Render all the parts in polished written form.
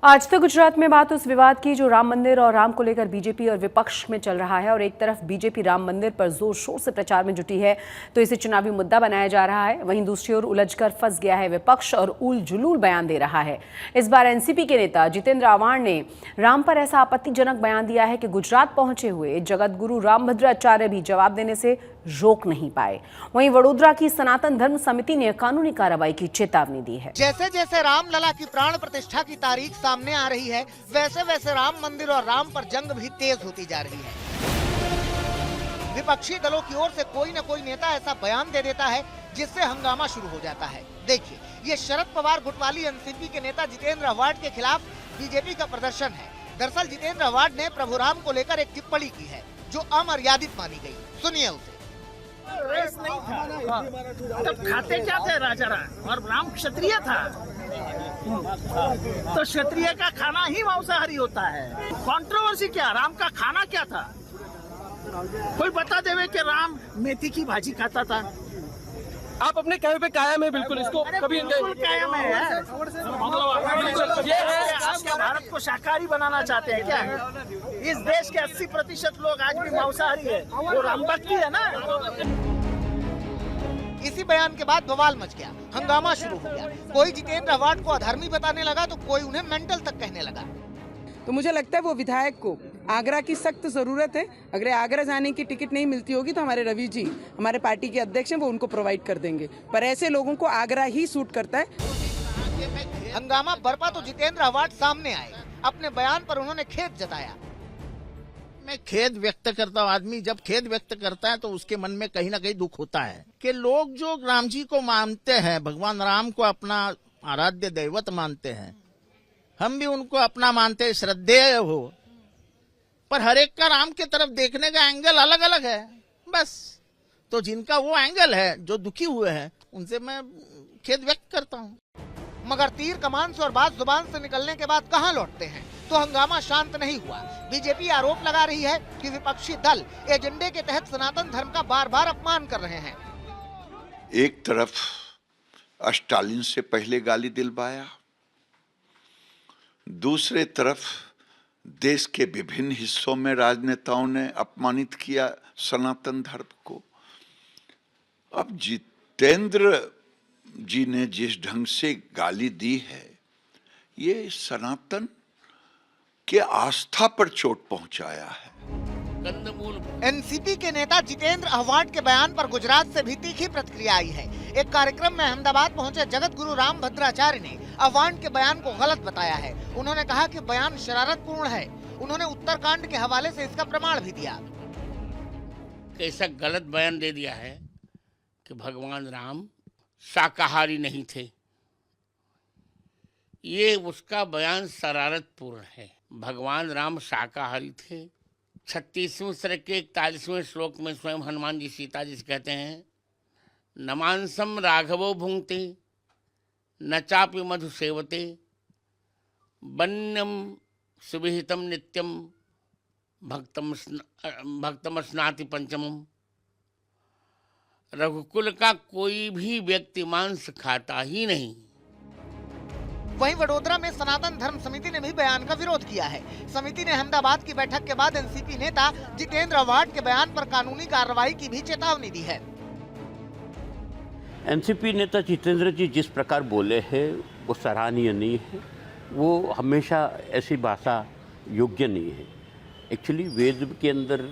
आज तक गुजरात में बात उस विवाद की जो राम मंदिर और राम को लेकर बीजेपी और विपक्ष में चल रहा है। और एक तरफ बीजेपी राम मंदिर पर जोर शोर से प्रचार में जुटी है तो इसे चुनावी मुद्दा बनाया जा रहा है, वहीं दूसरी ओर उलझकर फंस गया है विपक्ष और उल जुलूल बयान दे रहा है। इस बार एनसीपी के नेता जितेंद्र आव्हाड ने राम पर ऐसा आपत्तिजनक बयान दिया है कि गुजरात पहुंचे हुए जगतगुरु रामभद्राचार्य भी जवाब देने से रोक नहीं पाए। वहीं वडोदरा की सनातन धर्म समिति ने कानूनी कार्रवाई की चेतावनी दी है। जैसे जैसे रामलला की प्राण प्रतिष्ठा की तारीख सामने आ रही है, वैसे वैसे राम मंदिर और राम पर जंग भी तेज होती जा रही है। विपक्षी दलों की ओर से कोई न कोई नेता ऐसा बयान दे देता है जिससे हंगामा शुरू हो जाता है। देखिए, ये शरद पवार गुटवाली एनसीपी के नेता जितेंद्र आव्हाड के खिलाफ बीजेपी का प्रदर्शन है। दरअसल जितेंद्र आव्हाड ने प्रभु राम को लेकर एक टिप्पणी की है जो अमर्यादित मानी गई। सुनिए उसे। रेस नहीं था, तब खाते क्या थे राजा राम, और राम क्षत्रिय था तो क्षत्रिय का खाना ही मांसाहारी होता है। कंट्रोवर्सी क्या, राम का खाना क्या था? कोई बता देवे कि राम मेथी की भाजी खाता था। आप अपने कहे पे कायम है, बिल्कुल इसको कभी बिल्कुल कायम है। ये है, आप क्या भारत को शाकाहारी बनाना चाहते हैं क्या? इस देश के 80% लोग आज भी मांसाहारी है, वो राम भक्ति है ना। इसी बयान के बाद बवाल मच गया, हंगामा शुरू हो गया। कोई जितेंद्र आव्हाड को अधर्मी बताने लगा तो कोई उन्हें मेंटल तक कहने लगा। तो मुझे लगता है वो विधायक को आगरा की सख्त जरूरत है। अगर आगरा जाने की टिकट नहीं मिलती होगी तो हमारे रवि जी, हमारे पार्टी के अध्यक्ष हैं, वो उनको प्रोवाइड कर देंगे। पर ऐसे लोगों को आगरा ही सूट करता है। हंगामा बरपा तो जितेंद्र आव्हाड सामने आए। अपने बयान पर उन्होंने खेद जताया। मैं खेद व्यक्त करता हूँ। आदमी जब खेद व्यक्त करता है तो उसके मन में कहीं ना कहीं दुख होता है कि लोग जो राम जी को मानते हैं, भगवान राम को अपना आराध्य दैवत मानते हैं, हम भी उनको अपना मानते हैं, श्रद्धेय हो, पर हर एक का राम के तरफ देखने का एंगल अलग अलग है। बस तो जिनका वो एंगल है, जो दुखी हुए हैं, उनसे मैं खेद व्यक्त करता हूँ। मगर तीर कमान से और बात जुबान से निकलने के बाद कहां लौटते हैं? तो हंगामा शांत नहीं हुआ। बीजेपी आरोप लगा रही है कि विपक्षी दल एजेंडे के तहत सनातन धर्म का बार बार अपमान कर रहे हैं। एक तरफ स्टालिन से पहले गाली दिलवाया, दूसरे तरफ देश के विभिन्न हिस्सों में राजनेताओं ने अपमानित किया सनातन धर्म को। अब जितेंद्र जी ने जिस ढंग से गाली दी है, ये सनातन के आस्था पर चोट पहुंचाया है। एनसीपी के नेता जितेंद्र आव्हाड के बयान पर गुजरात से भी तीखी प्रतिक्रिया आई है। एक कार्यक्रम में अहमदाबाद पहुंचे जगत गुरु रामभद्राचार्य ने आव्हाड के बयान को गलत बताया है। उन्होंने कहा कि बयान शरारतपूर्ण है। उन्होंने उत्तरकांड के हवाले से इसका प्रमाण भी दिया। ऐसा गलत बयान दे दिया है कि भगवान राम शाकाहारी नहीं थे। ये उसका बयान शरारतपूर्ण है। भगवान राम शाकाहारी थे। 36वें सर्ग के 41वें श्लोक में स्वयं हनुमान जी सीता जी से कहते हैं, न मांसम राघवो भुंक्ते न चापि मधु सेवते वन्यम सुविहितम नित्यम भक्तम स्नाति पंचमम। रघुकुल का कोई भी व्यक्ति मांस खाता ही नहीं। वहीं वडोदरा में सनातन धर्म समिति ने भी बयान का विरोध किया है। समिति ने अहमदाबाद की बैठक के बाद एनसीपी नेता जितेंद्र आव्हाड के बयान पर कानूनी कार्रवाई की भी चेतावनी दी है। एनसीपी नेता जितेंद्र जी जिस प्रकार बोले हैं वो सराहनीय नहीं है। वो हमेशा ऐसी भाषा योग्य नहीं है। एक्चुअली वेद के अंदर,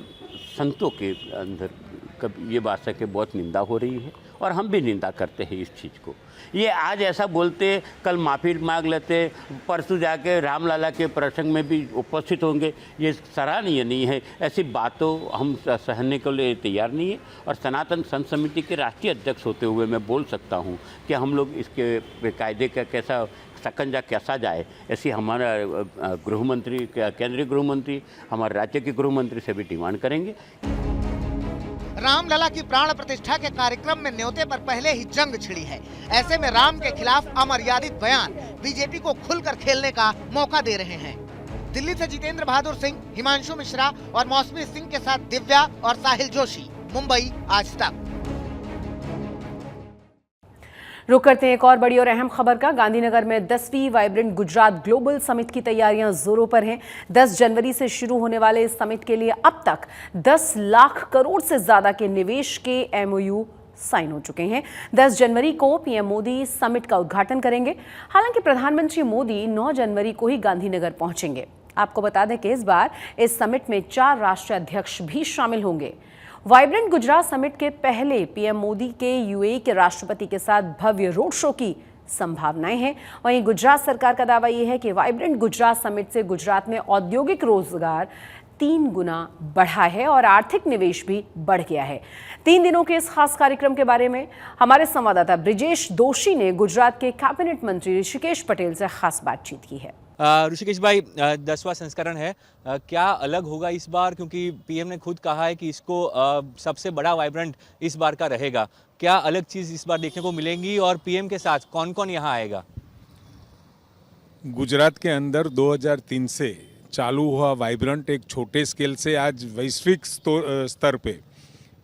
संतों के अंदर कभी ये भाषा की बहुत निंदा हो रही है और हम भी निंदा करते हैं इस चीज़ को। ये आज ऐसा बोलते, कल माफ़ी मांग लेते, परसों जाके रामलला के प्रसंग में भी उपस्थित होंगे, ये सराहनीय नहीं है। ऐसी बातों हम सहने के लिए तैयार नहीं है। और सनातन संत समिति के राष्ट्रीय अध्यक्ष होते हुए मैं बोल सकता हूँ कि हम लोग इसके कायदे का कैसा शकंजा कैसा जाए, ऐसी हमारा गृहमंत्री, केंद्रीय गृहमंत्री, हमारे राज्य के गृहमंत्री से भी डिमांड करेंगे। रामलला की प्राण प्रतिष्ठा के कार्यक्रम में न्योते पर पहले ही जंग छिड़ी है। ऐसे में राम के खिलाफ अमर्यादित बयान बीजेपी को खुलकर खेलने का मौका दे रहे हैं। दिल्ली से जितेंद्र बहादुर सिंह, हिमांशु मिश्रा और मौसमी सिंह के साथ दिव्या और साहिल जोशी, मुंबई आज तक। रुक करते हैं एक और बड़ी और अहम खबर का। गांधीनगर में 10वीं वाइब्रेंट गुजरात ग्लोबल समिट की तैयारियां जोरों पर हैं। 10 जनवरी से शुरू होने वाले इस समिट के लिए अब तक 10 लाख करोड़ से ज्यादा के निवेश के MOU साइन हो चुके हैं। 10 जनवरी को पीएम मोदी समिट का उद्घाटन करेंगे। हालांकि प्रधानमंत्री मोदी 9 जनवरी को ही गांधीनगर पहुंचेंगे। आपको बता दें कि इस बार इस समिट में 4 राष्ट्रीय अध्यक्ष भी शामिल होंगे। वाइब्रेंट गुजरात समिट के पहले पीएम मोदी के UAE के राष्ट्रपति के साथ भव्य रोड शो की संभावनाएं हैं। वहीं गुजरात सरकार का दावा यह है कि वाइब्रेंट गुजरात समिट से गुजरात में औद्योगिक रोजगार 3 गुना बढ़ा है और आर्थिक निवेश भी बढ़ गया है। 3 दिनों के इस खास कार्यक्रम के बारे में हमारे संवाददाता ब्रिजेश दोशी ने गुजरात के कैबिनेट मंत्री ऋषिकेश पटेल से खास बातचीत की है। ऋषिकेश भाई, 10वां संस्करण है, क्या अलग होगा इस बार? क्योंकि पीएम ने खुद कहा है कि इसको सबसे बड़ा वाइब्रेंट इस बार का रहेगा। क्या अलग चीज़ इस बार देखने को मिलेंगी और पीएम के साथ कौन कौन यहाँ आएगा? गुजरात के अंदर 2003 से चालू हुआ वाइब्रेंट एक छोटे स्केल से आज वैश्विक स्तर पे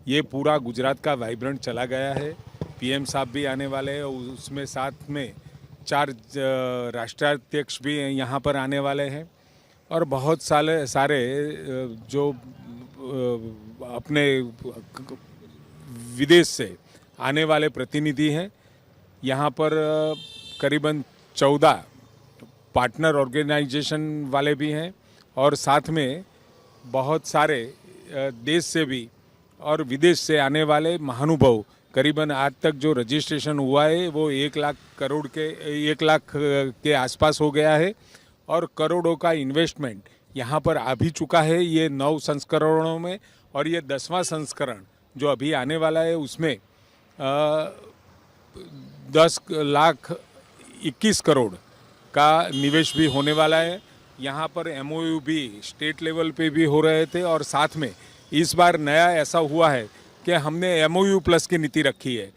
ये पूरा गुजरात का वाइब्रेंट चला गया है। पीएम साहब भी आने वाले हैं, उसमें साथ में 4 राष्ट्राध्यक्ष भी यहाँ पर आने वाले हैं और बहुत सारे जो अपने विदेश से आने वाले प्रतिनिधि हैं। यहाँ पर करीबन 14 पार्टनर ऑर्गेनाइजेशन वाले भी हैं और साथ में बहुत सारे देश से भी और विदेश से आने वाले महानुभाव। करीबन आज तक जो रजिस्ट्रेशन हुआ है वो 1 लाख के आसपास हो गया है और करोड़ों का इन्वेस्टमेंट यहाँ पर आ भी चुका है ये 9 संस्करणों में। और ये 10वां संस्करण जो अभी आने वाला है उसमें 10,21 करोड़ का निवेश भी होने वाला है। यहाँ पर MOU भी स्टेट लेवल पे भी हो रहे थे और साथ में इस बार नया ऐसा हुआ है कि हमने MOU प्लस की नीति रखी है।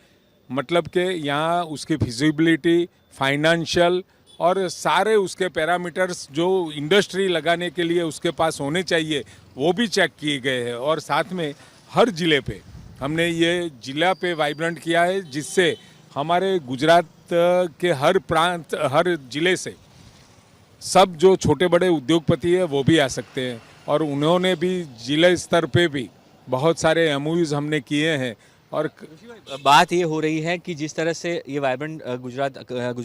मतलब कि यहाँ उसकी फिजिबिलिटी, फाइनेंशियल और सारे उसके पैरामीटर्स जो इंडस्ट्री लगाने के लिए उसके पास होने चाहिए वो भी चेक किए गए हैं। और साथ में हर ज़िले पे हमने ये ज़िला पे वाइब्रेंट किया है जिससे हमारे गुजरात के हर प्रांत, हर ज़िले से सब जो छोटे बड़े उद्योगपति है वो भी आ सकते हैं। और उन्होंने भी जिले स्तर पे भी बहुत सारे MOUs हमने किए हैं। और बात ये हो रही है कि जिस तरह से ये वाइब्रेंट गुजरात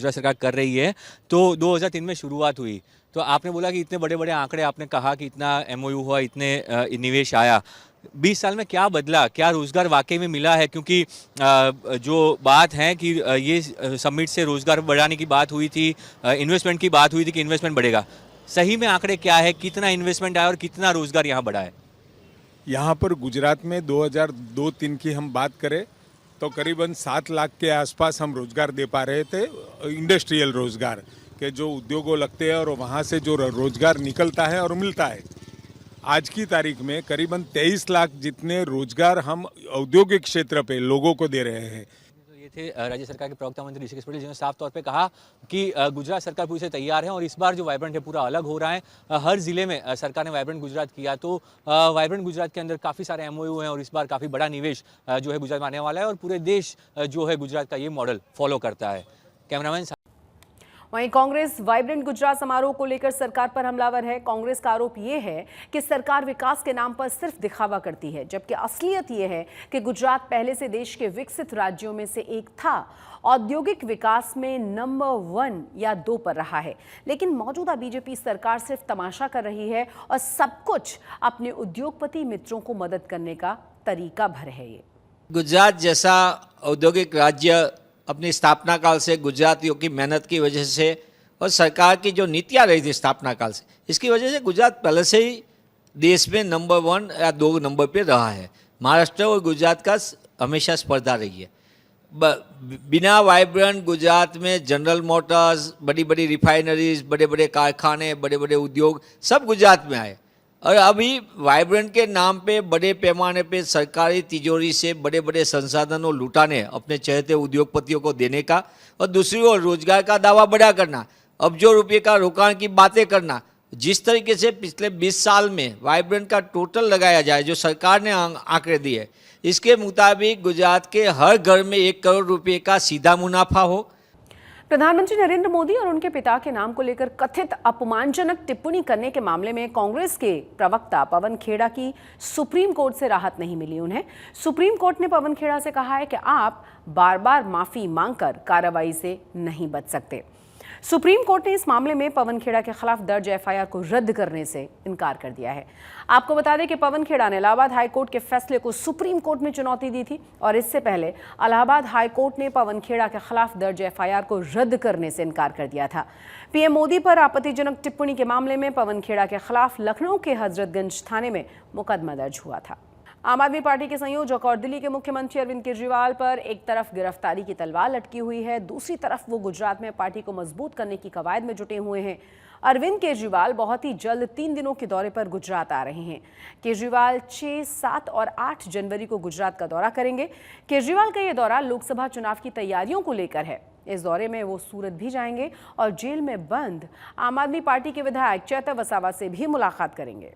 सरकार कर रही है, तो 2003 में शुरुआत हुई, तो आपने बोला कि इतने बड़े बड़े आंकड़े, आपने कहा कि इतना MOU हुआ, इतने निवेश आया। 20 साल में क्या बदला? क्या रोजगार वाकई में मिला है? क्योंकि जो बात है कि ये समिट से रोजगार बढ़ाने की बात हुई थी, इन्वेस्टमेंट की बात हुई थी कि इन्वेस्टमेंट बढ़ेगा। सही में आंकड़े क्या है? कितना इन्वेस्टमेंट आया और कितना रोजगार यहाँ बढ़ा है? यहाँ पर गुजरात में 2002-03 की हम बात करें तो करीबन 7 लाख के आसपास हम रोजगार दे पा रहे थे, इंडस्ट्रियल रोजगार के जो उद्योगों लगते हैं और वहाँ से जो रोजगार निकलता है और मिलता है। आज की तारीख में करीबन 23 लाख जितने रोजगार हम औद्योगिक क्षेत्र पे लोगों को दे रहे हैं। तो ये थे राज्य सरकार के प्रवक्ता मंत्री ऋषिकेश पटेल, जिन्होंने साफ तौर पे कहा कि गुजरात सरकार पूरी से तैयार है और इस बार जो वाइब्रेंट है पूरा अलग हो रहा है। हर जिले में सरकार ने वाइब्रेंट गुजरात किया, तो वाइब्रेंट गुजरात के अंदर काफ़ी सारे MOU हैं और इस बार काफ़ी बड़ा निवेश जो है गुजरात में आने वाला है और पूरे देश जो है गुजरात का ये मॉडल फॉलो करता है। कैमरामैन। वहीं कांग्रेस वाइब्रेंट गुजरात समारोह को लेकर सरकार पर हमलावर है। कांग्रेस का आरोप यह है कि सरकार विकास के नाम पर सिर्फ दिखावा करती है, जबकि असलियत यह है कि गुजरात पहले से देश के विकसित राज्यों में से एक था। औद्योगिक विकास में नंबर 1 या 2 पर रहा है। लेकिन मौजूदा बीजेपी सरकार सिर्फ तमाशा कर रही है और सब कुछ अपने उद्योगपति मित्रों को मदद करने का तरीका भर है। ये गुजरात जैसा औद्योगिक राज्य अपनी स्थापना काल से, गुजरातियों की मेहनत की वजह से और सरकार की जो नीतियाँ रही थी स्थापना काल से, इसकी वजह से गुजरात पहले से ही देश में नंबर 1 या 2 नंबर पे रहा है। महाराष्ट्र और गुजरात का हमेशा स्पर्धा रही है। बिना वाइब्रेंट गुजरात में जनरल मोटर्स, बड़ी बड़ी रिफाइनरीज, बड़े बड़े कारखाने, बड़े बड़े उद्योग सब गुजरात में आए। और अभी वाइब्रेंट के नाम पे बड़े पैमाने पे सरकारी तिजोरी से बड़े बड़े संसाधनों लुटाने, अपने चहेते उद्योगपतियों को देने का, और दूसरी ओर रोजगार का दावा बड़ा करना, अब्जों रुपये का रोकाण की बातें करना, जिस तरीके से पिछले 20 साल में वाइब्रेंट का टोटल लगाया जाए जो सरकार ने आंकड़े दिए, इसके मुताबिक गुजरात के हर घर में 1 करोड़ रुपए का सीधा मुनाफा हो। प्रधानमंत्री नरेंद्र मोदी और उनके पिता के नाम को लेकर कथित अपमानजनक टिप्पणी करने के मामले में कांग्रेस के प्रवक्ता पवन खेड़ा की सुप्रीम कोर्ट से राहत नहीं मिली। उन्हें सुप्रीम कोर्ट ने पवन खेड़ा से कहा है कि आप बार बार माफी मांगकर कार्रवाई से नहीं बच सकते। सुप्रीम कोर्ट ने इस मामले में पवन खेड़ा के खिलाफ दर्ज एफआईआर को रद्द करने से इनकार कर दिया है। आपको बता दें कि पवन खेड़ा ने इलाहाबाद हाईकोर्ट के फैसले को सुप्रीम कोर्ट में चुनौती दी थी और इससे पहले इलाहाबाद हाईकोर्ट ने पवन खेड़ा के खिलाफ दर्ज एफआईआर को रद्द करने से इनकार कर दिया था। पीएम मोदी पर आपत्तिजनक टिप्पणी के मामले में पवन खेड़ा के खिलाफ लखनऊ के हजरतगंज थाने में मुकदमा दर्ज हुआ था। आम आदमी पार्टी के संयोजक और दिल्ली के मुख्यमंत्री अरविंद केजरीवाल पर एक तरफ गिरफ्तारी की तलवार लटकी हुई है, दूसरी तरफ वो गुजरात में पार्टी को मजबूत करने की कवायद में जुटे हुए हैं। अरविंद केजरीवाल बहुत ही जल्द 3 दिनों के दौरे पर गुजरात आ रहे हैं। केजरीवाल 6, 7 और 8 जनवरी को गुजरात का दौरा करेंगे। केजरीवाल का ये दौरा लोकसभा चुनाव की तैयारियों को लेकर है। इस दौरे में वो सूरत भी जाएंगे और जेल में बंद आम आदमी पार्टी के विधायक चैतर वसावा से भी मुलाकात करेंगे।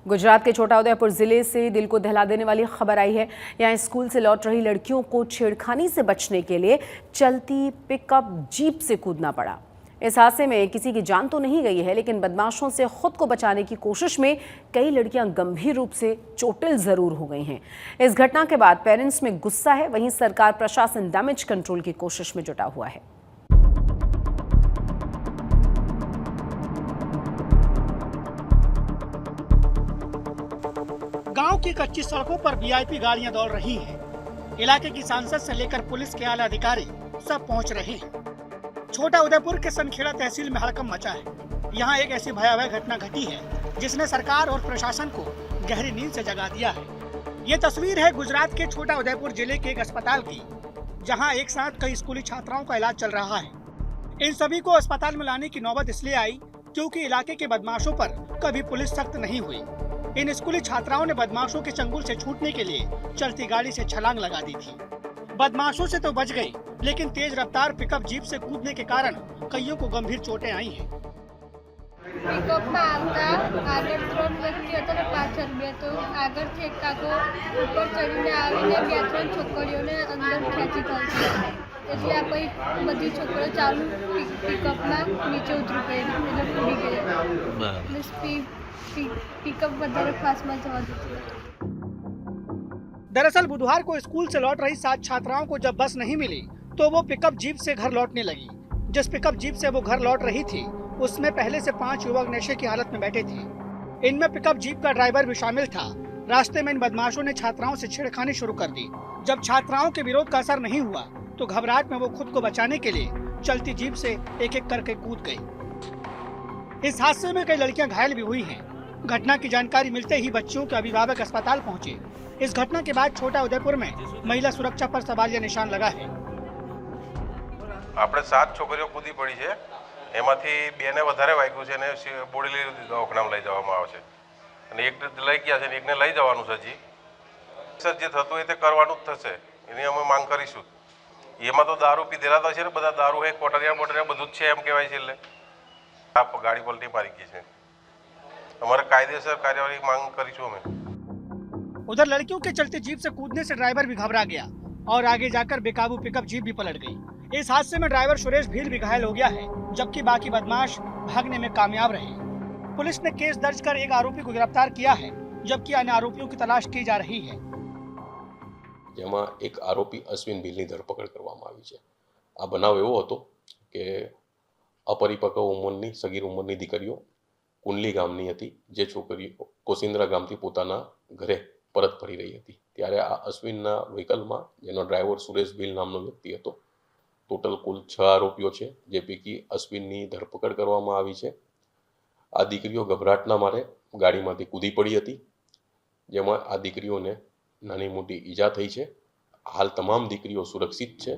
गुजरात के छोटा उदेपुर जिले से दिल को दहला देने वाली खबर आई है। यहाँ स्कूल से लौट रही लड़कियों को छेड़खानी से बचने के लिए चलती पिकअप जीप से कूदना पड़ा। इस हादसे में किसी की जान तो नहीं गई है, लेकिन बदमाशों से खुद को बचाने की कोशिश में कई लड़कियां गंभीर रूप से चोटिल जरूर हो गई हैं। इस घटना के बाद पेरेंट्स में गुस्सा है, वहीं सरकार प्रशासन डैमेज कंट्रोल की कोशिश में जुटा हुआ है। गांव की कच्ची सड़कों पर वीआईपी गाड़ियां दौड़ रही हैं। इलाके की सांसद से लेकर पुलिस के आला अधिकारी सब पहुंच रहे हैं। छोटा उदयपुर के सनखेड़ा तहसील में हड़कंप मचा है। यहां एक ऐसी भयावह घटना घटी है जिसने सरकार और प्रशासन को गहरी नींद से जगा दिया है। ये तस्वीर है गुजरात के छोटा उदयपुर जिले के एक अस्पताल की, जहां एक साथ कई स्कूली छात्राओं का इलाज चल रहा है। इन सभी को अस्पताल में लाने की नौबत इसलिए आई क्योंकि इलाके के बदमाशों पर कभी पुलिस सख्त नहीं हुई। इन स्कूली छात्राओं ने बदमाशों के चंगुल से छूटने के लिए चलती गाड़ी से छलांग लगा दी थी। बदमाशों से तो बच गई, लेकिन तेज रफ्तार पिकअप जीप से कूदने के कारण कईयों को गंभीर चोटें आई हैं। पिकअपમાં આવતા આગળ 3 વ્યક્તિ હતો ને પાછળ 2 તો આગળથી એક કાકો ઉપર ચડીને આવીને 2-3 છોકરીઓને અંદર ખેંચી કાઢી, એટલે આ કોઈ બધી છોકરીઓ ચાલુ પિકઅપમાં નીચે ઉતરી ગઈ એટલે કૂદી ગઈ। पिकअप વધારે ફાસ્ટમાં જવા દીધી। दरअसल बुधवार को स्कूल से लौट रही 7 छात्राओं को जब बस नहीं मिली तो वो पिकअप जीप से घर लौटने लगी। जिस पिकअप जीप से वो घर लौट रही थी उसमें पहले से 5 युवक नशे की हालत में बैठे थे। इनमें पिकअप जीप का ड्राइवर भी शामिल था। रास्ते में इन बदमाशों ने छात्राओं से छेड़खानी शुरू कर दी। जब छात्राओं के विरोध का असर नहीं हुआ तो घबराहट में वो खुद को बचाने के लिए चलती जीप से एक एक करके कूद गई। इस हादसे में कई लड़कियां घायल भी हुई हैं। घटना की जानकारी मिलते ही बच्चियों के अभिभावक अस्पताल पहुंचे। इस घटना के बाद छोटा उदयपुर में महिला सुरक्षा पर सवालिया निशान लगा है। આપણે 7 છોકરીઓ કૂદી પડી છે, એમાંથી 2 ને વધારે વાગ્યું છે અને બોડેલી દવાખાનામાં લઈ જવામાં આવે છે અને એક લઈ ગયા છે અને એકને લઈ જવાનું છે। હજી સર જે થતું હોય તે કરવાનું જ થશે, એની અમે માંગ કરીશું। એમાં તો દારૂ પીધેલા તો છે ને, બધા દારૂ હે, કોટરિયા બોટરિયા બધું જ છે એમ કહેવાય છે। એટલે આ ગાડી પલટી મારી ગઈ છે। हमारे कायदेसर कार्यवाही मांग करीશું અમે। उधर लड़कियों के चलते जीप से कूदने से ड्राइवर भी घबरा गया और आगे जाकर बेकाबू पिकअप जीप भी पलट गई। इस हादसे में ड्राइवर सुरेश भील भी घायल हो गया है, जबकि बाकी बदमाश भागने में कामयाब रहे। पुलिस ने केस दर्ज कर एक आरोपी को गिरफ्तार किया है, जबकि अन्य आरोपियों की तलाश की जा रही है। જેમાં એક આરોપી અશ્વિન ભીલની ધરપકડ કરવામાં આવી છે। આ બનાવ એવો હતો કે અપરિપક્વ ઉંમરની સગીર ઉંમરની દીકરીઓ કુંડલી ગામની હતી, જે છોકરીઓ કોસિન્દ્રા ગામથી પોતાના ઘરે પરત ફરી રહી હતી, ત્યારે આ અશ્વિનના વ્હીકલમાં જેનો ડ્રાઈવર સુરેશ ભીલ નામનો વ્યક્તિ હતો। ટોટલ કુલ 6 આરોપીઓ છે, જે પૈકી અશ્વિનની ધરપકડ કરવામાં આવી છે। આ દીકરીઓ ગભરાટના મારે ગાડીમાંથી કૂદી પડી હતી, જેમાં આ દીકરીઓને નાની મોટી ઈજા થઈ છે। હાલ તમામ દીકરીઓ સુરક્ષિત છે।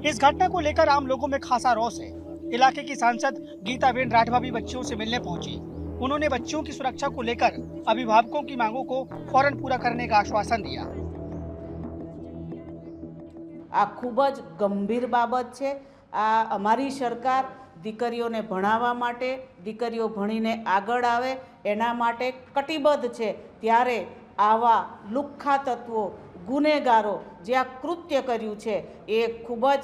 इस घटना को लेकर आम लोगों में खासा रोष है। इलाके की सांसद गीताबेन राठवा भी बच्चियों से मिलने पहुंची। उन्होंने बच्चियों की सुरक्षा को लेकर अभिभावकों की मांगों को फौरन पूरा करने का आश्वासन दिया। आ खूब ज गंभीर बाबत है। आ अमारी सरकार દીકરીઓને ભણાવવા માટે, દીકરીઓ ભણીને આગળ આવે એના માટે કટિબદ્ધ છે, ત્યારે આવા લુખ્ખા તત્વો, ગુનેગારો જે આ કૃત્ય કર્યું છે એ ખૂબ જ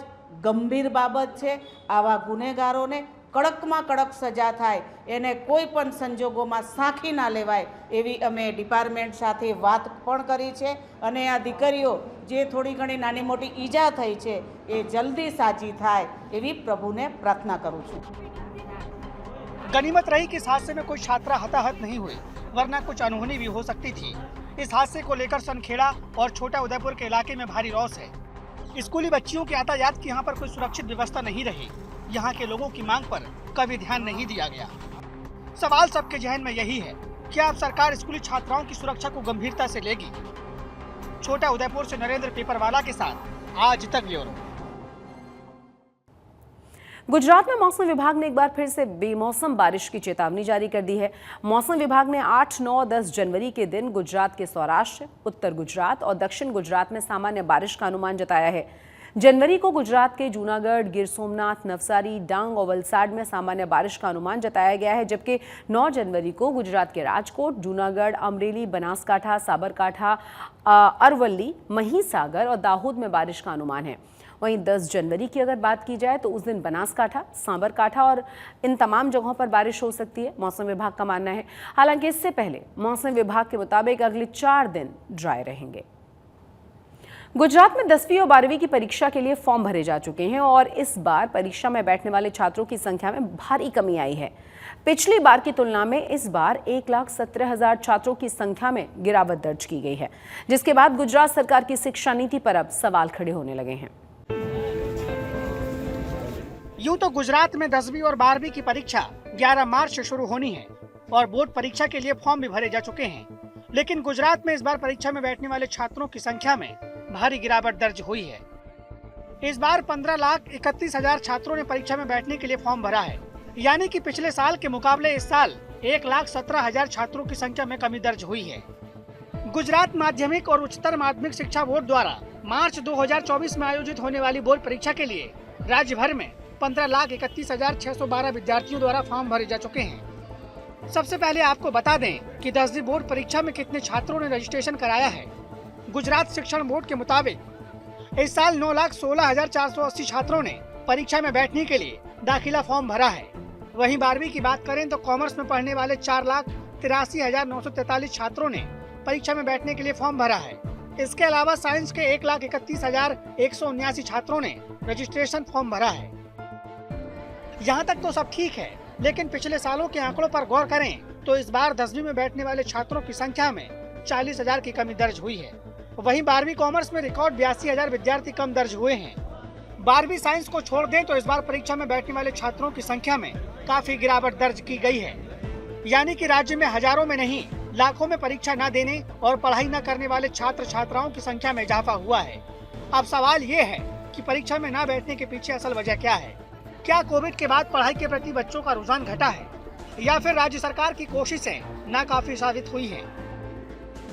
ગંભીર બાબત છે. આવા ગુનેગારોને કડકમાં કડક સજા થાય, એને કોઈ પણ સંજોગોમાં સાંખી ના લેવાય એવી અમે ડિપાર્ટમેન્ટ સાથે વાત પણ કરી છે. અને આ દીકરીઓ જે થોડી ઘણી નાની મોટી ઈજા થઈ છે એ જલ્દી સાજી થાય એવી પ્રભુને પ્રાર્થના કરું છું. गनीमत रही कि इस हादसे में कोई छात्रा हताहत नहीं हुई, वरना कुछ अनहोनी भी हो सकती थी। इस हादसे को लेकर सनखेड़ा और छोटा उदयपुर के इलाके में भारी रौस है। स्कूली बच्चियों के यातायात की यहाँ पर कोई सुरक्षित व्यवस्था नहीं रही। यहाँ के लोगों की मांग पर कभी ध्यान नहीं दिया गया। सवाल सबके जहन में यही है, क्या अब सरकार स्कूली छात्राओं की सुरक्षा को गंभीरता से लेगी? छोटा उदयपुर से नरेंद्र पेपरवाला के साथ आज तक ब्यूरो। गुजरात में मौसम विभाग ने एक बार फिर से बेमौसम बारिश की चेतावनी जारी कर दी है। मौसम विभाग ने 8, 9, 10 जनवरी के दिन गुजरात के सौराष्ट्र, उत्तर गुजरात और दक्षिण गुजरात में सामान्य बारिश का अनुमान जताया है। जनवरी को गुजरात के जूनागढ़, गिर सोमनाथ, नवसारी, डांग और वलसाड में सामान्य बारिश का अनुमान जताया गया है, जबकि 9 जनवरी को गुजरात के राजकोट, जूनागढ़, अमरेली, बनासकांठा, साबरकांठा, अरवली, महिसागर और दाहोद में बारिश का अनुमान है। वहीं 10 जनवरी की अगर बात की जाए तो उस दिन बनासकांठा, साबरकांठा और इन तमाम जगहों पर बारिश हो सकती है, मौसम विभाग का मानना है। हालांकि इससे पहले मौसम विभाग के मुताबिक अगले 4 दिन ड्राई रहेंगे। गुजरात में 10वीं और 12वीं की परीक्षा के लिए फॉर्म भरे जा चुके हैं और इस बार परीक्षा में बैठने वाले छात्रों की संख्या में भारी कमी आई है। पिछली बार की तुलना में इस बार 1,17,000 छात्रों की संख्या में गिरावट दर्ज की गई है, जिसके बाद गुजरात सरकार की शिक्षा नीति पर अब सवाल खड़े होने लगे हैं। यूं तो गुजरात में 10वीं और 12वीं की परीक्षा 11 मार्च से शुरू होनी है और बोर्ड परीक्षा के लिए फॉर्म भी भरे जा चुके हैं, लेकिन गुजरात में इस बार परीक्षा में बैठने वाले छात्रों की संख्या में भारी गिरावट दर्ज हुई है। इस बार 15,31,000 छात्रों ने परीक्षा में बैठने के लिए फॉर्म भरा है, यानी कि पिछले साल के मुकाबले इस साल 1,17,000 छात्रों की संख्या में कमी दर्ज हुई है। गुजरात माध्यमिक और उच्चतर माध्यमिक शिक्षा बोर्ड द्वारा मार्च 2024 में आयोजित होने वाली बोर्ड परीक्षा के लिए राज्य भर में 15,31,612 विद्यार्थियों द्वारा फॉर्म भरे जा चुके हैं। सबसे पहले आपको बता दें कि 10वीं बोर्ड परीक्षा में कितने छात्रों ने रजिस्ट्रेशन कराया है। गुजरात शिक्षण बोर्ड के मुताबिक इस साल 9,16,480 छात्रों ने परीक्षा में बैठने के लिए दाखिला फॉर्म भरा है। वहीं 12वीं की बात करें तो कॉमर्स में पढ़ने वाले 4,83,943 छात्रों ने परीक्षा में बैठने के लिए फॉर्म भरा है। इसके अलावा साइंस के 1,31,179 छात्रों ने रजिस्ट्रेशन फॉर्म भरा है। यहाँ तक तो सब ठीक है, लेकिन पिछले सालों के आंकड़ों पर गौर करें तो इस बार 10वीं में बैठने वाले छात्रों की संख्या में 40,000 की कमी दर्ज हुई है। वहीं 12वीं कॉमर्स में रिकॉर्ड 82,000 विद्यार्थी कम दर्ज हुए हैं। 12वीं साइंस को छोड़ दें तो इस बार परीक्षा में बैठने वाले छात्रों की संख्या में काफी गिरावट दर्ज की गई है, यानी कि राज्य में हजारों में नहीं लाखों में परीक्षा न देने और पढ़ाई न करने वाले छात्र छात्राओं की संख्या में इजाफा हुआ है। अब सवाल ये है कि परीक्षा में न बैठने के पीछे असल वजह क्या है? क्या कोविड के बाद पढ़ाई के प्रति बच्चों का रुझान घटा है या फिर राज्य सरकार की कोशिशें नाकाफी साबित हुई हैं?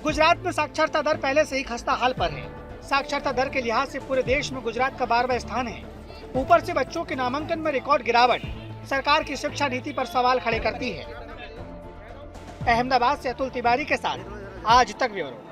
गुजरात में साक्षरता दर पहले से ही खस्ता हाल पर है। साक्षरता दर के लिहाज से पूरे देश में गुजरात का 12वां स्थान है। ऊपर से बच्चों के नामांकन में रिकॉर्ड गिरावट सरकार की शिक्षा नीति पर सवाल खड़े करती है। अहमदाबाद से अतुल तिवारी के साथ आज तक ब्यूरो।